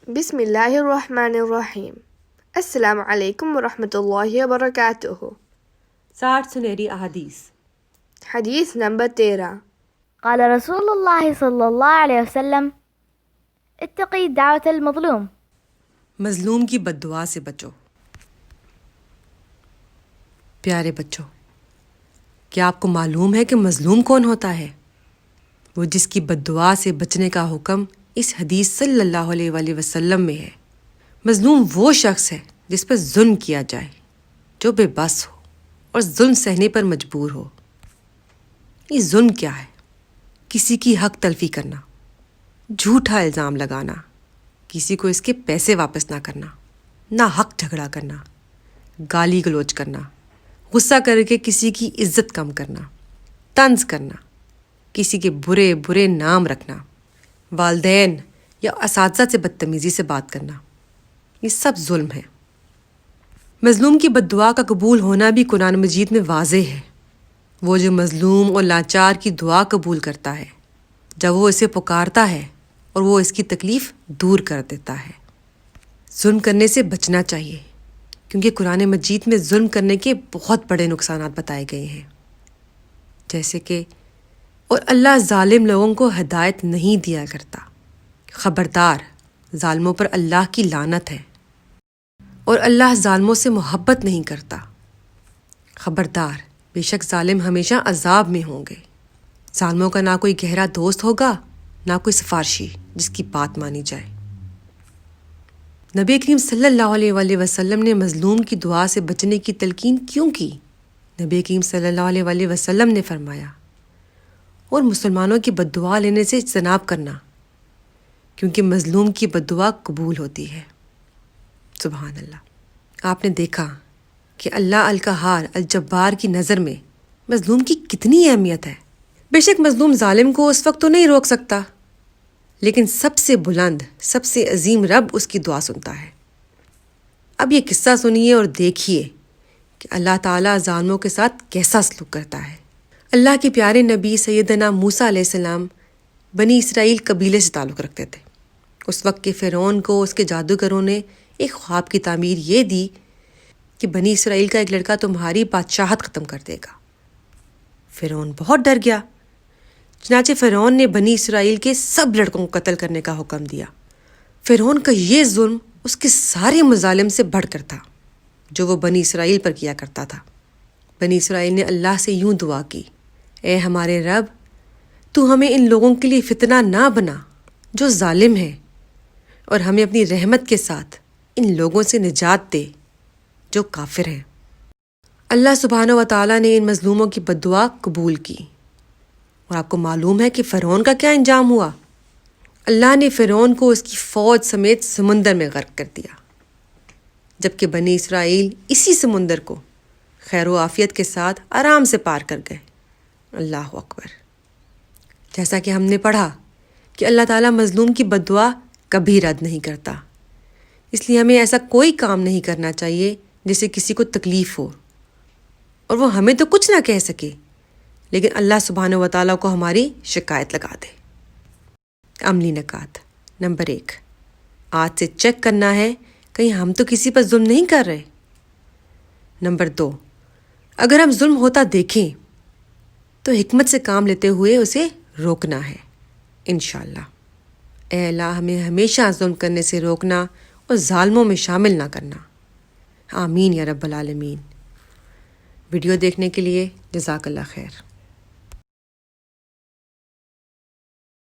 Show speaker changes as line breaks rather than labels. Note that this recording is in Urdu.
بسم اللہ الرحمن الرحیم۔ السلام علیکم ورحمۃ اللہ وبرکاتہ۔
60 سنہری احادیث۔
حدیث نمبر 13۔
قال رسول اللہ صلی اللہ علیہ وسلم اتقی دعوت المظلوم۔
مظلوم کی بد دعا سے بچو۔ پیارے بچوں، کیا آپ کو معلوم ہے کہ مظلوم کون ہوتا ہے؟ وہ جس کی بد دعا سے بچنے کا حکم اس حدیث صلی اللہ علیہ وآلہ وسلم میں ہے۔ مظلوم وہ شخص ہے جس پر ظلم کیا جائے، جو بے بس ہو اور ظلم سہنے پر مجبور ہو۔ یہ ظلم کیا ہے؟ کسی کی حق تلفی کرنا، جھوٹا الزام لگانا، کسی کو اس کے پیسے واپس نہ کرنا، ناحق جھگڑا کرنا، گالی گلوچ کرنا، غصہ کر کے کسی کی عزت کم کرنا، طنز کرنا، کسی کے برے برے نام رکھنا، والدین یا اساتذہ سے بدتمیزی سے بات کرنا، یہ سب ظلم ہے۔ مظلوم کی بد دعا کا قبول ہونا بھی قرآن مجید میں واضح ہے۔ وہ جو مظلوم اور لاچار کی دعا قبول کرتا ہے جب وہ اسے پکارتا ہے اور وہ اس کی تکلیف دور کر دیتا ہے۔ ظلم کرنے سے بچنا چاہیے، کیونکہ قرآن مجید میں ظلم کرنے کے بہت بڑے نقصانات بتائے گئے ہیں، جیسے کہ اور اللہ ظالم لوگوں کو ہدایت نہیں دیا کرتا۔ خبردار، ظالموں پر اللہ کی لعنت ہے، اور اللہ ظالموں سے محبت نہیں کرتا۔ خبردار، بے شک ظالم ہمیشہ عذاب میں ہوں گے۔ ظالموں کا نہ کوئی گہرا دوست ہوگا، نہ کوئی سفارشی جس کی بات مانی جائے۔ نبی کریم صلی اللہ علیہ وآلہ وسلم نے مظلوم کی دعا سے بچنے کی تلقین کیوں کی؟ نبی کریم صلی اللہ علیہ وآلہ وسلم نے فرمایا، اور مسلمانوں کی بد دعا لینے سے اجتناب کرنا، کیونکہ مظلوم کی بد دعا قبول ہوتی ہے۔ سبحان اللہ۔ آپ نے دیکھا کہ اللہ القہار الجبار کی نظر میں مظلوم کی کتنی اہمیت ہے۔ بے شک مظلوم ظالم کو اس وقت تو نہیں روک سکتا، لیکن سب سے بلند، سب سے عظیم رب اس کی دعا سنتا ہے۔ اب یہ قصہ سنیے اور دیکھیے کہ اللہ تعالیٰ ظالموں کے ساتھ کیسا سلوک کرتا ہے۔ اللہ کے پیارے نبی سیدنا موسیٰ علیہ السلام بنی اسرائیل قبیلے سے تعلق رکھتے تھے۔ اس وقت کے فرعون کو اس کے جادوگروں نے ایک خواب کی تعمیر یہ دی کہ بنی اسرائیل کا ایک لڑکا تمہاری بادشاہت ختم کر دے گا۔ فرعون بہت ڈر گیا، چنانچہ فرعون نے بنی اسرائیل کے سب لڑکوں کو قتل کرنے کا حکم دیا۔ فرعون کا یہ ظلم اس کے سارے مظالم سے بڑھ کر تھا جو وہ بنی اسرائیل پر کیا کرتا تھا۔ بنی اسرائیل نے اللہ سے یوں دعا کی، اے ہمارے رب، تو ہمیں ان لوگوں کے لیے فتنہ نہ بنا جو ظالم ہیں، اور ہمیں اپنی رحمت کے ساتھ ان لوگوں سے نجات دے جو کافر ہیں۔ اللہ سبحانہ و تعالیٰ نے ان مظلوموں کی بد دعا قبول کی، اور آپ کو معلوم ہے کہ فرعون کا کیا انجام ہوا؟ اللہ نے فرعون کو اس کی فوج سمیت سمندر میں غرق کر دیا، جبکہ بنی اسرائیل اسی سمندر کو خیر و عافیت کے ساتھ آرام سے پار کر گئے۔ اللہ اکبر۔ جیسا کہ ہم نے پڑھا کہ اللہ تعالیٰ مظلوم کی بد دعا کبھی رد نہیں کرتا، اس لیے ہمیں ایسا کوئی کام نہیں کرنا چاہیے جس سے کسی کو تکلیف ہو، اور وہ ہمیں تو کچھ نہ کہہ سکے لیکن اللہ سبحانہ و تعالیٰ کو ہماری شکایت لگا دے۔ عملی نکات۔ نمبر 1، آج سے چیک کرنا ہے کہیں ہم تو کسی پر ظلم نہیں کر رہے۔ نمبر 2، اگر ہم ظلم ہوتا دیکھیں تو حکمت سے کام لیتے ہوئے اسے روکنا ہے، انشاءاللہ۔ اے اللہ، ہمیں ہمیشہ ظلم کرنے سے روکنا اور ظالموں میں شامل نہ کرنا۔ آمین یا رب العالمین۔ ویڈیو دیکھنے کے لیے جزاک اللہ خیر۔